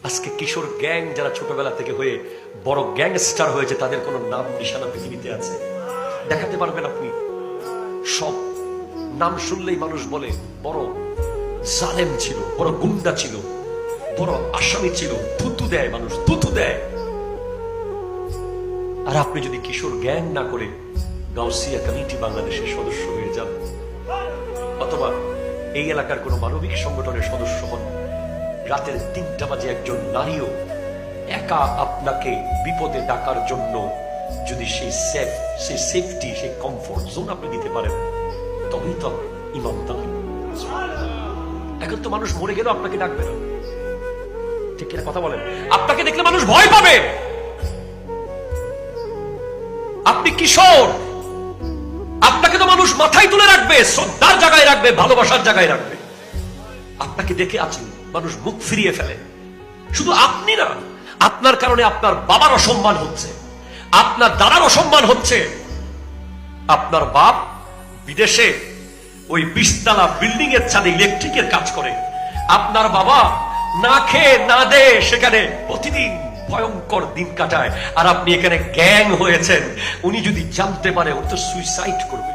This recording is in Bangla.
আজকে কিশোর গ্যাং যারা ছোটবেলা থেকে হয়ে বড় গ্যাংস্টার হয়েছে, তাদের কোনো নাম নিশানা পৃথিবীতে আছে দেখাতে পারবেন আপনি? সব নাম শুনলেই মানুষ বলে বড় জালেম ছিল, বড় গুন্ডা ছিল, বড় আসামি ছিল, থুতু দেয় মানুষ, থুতু দেয়। আর আপনি যদি কিশোর গ্যাং না করে গাউসিয়া কমিটি বাংলাদেশের সদস্য হয়ে যান, অথবা এই এলাকার কোন মানবিক সংগঠনের সদস্য হন, রাতের 3টা বাজে একজন নারীও একা আপনাকে বিপদে ডাকার জন্য যদি সেই সেফটি, সেই কমফোর্ট জোন আপনি দিতে পারেন, তবেই তো ইমানদার। এখন তো মানুষ মরে গেলেও আপনাকে ডাকবে না, ঠিক কিনা কথা বলেন? আপনাকে দেখলে মানুষ ভয় পাবে। আপনি কিশোর, আপনাকে তো মানুষ মাথায় তুলে রাখবে, শ্রদ্ধার জায়গায় রাখবে, ভালোবাসার জায়গায় রাখবে। আপনাকে দেখে আছেন মানুষ মুখ ফিরিয়ে ফেলে। শুধু আপনি না, আপনার কারণে আপনার বাবার অসম্মান হচ্ছে, আপনার দাদার অসম্মান হচ্ছে। আপনার বাপ বিদেশে ওই 20 তলা বিল্ডিং এর ছাদে ইলেকট্রিকের কাজ করে, আপনার বাবা না খেয়ে না দে সেখানে প্রতিদিন ভয়ঙ্কর দিন কাটায়, আর আপনি এখানে গ্যাং হয়েছেন। উনি যদি জানতে পারে, ও তো সুইসাইড করবে।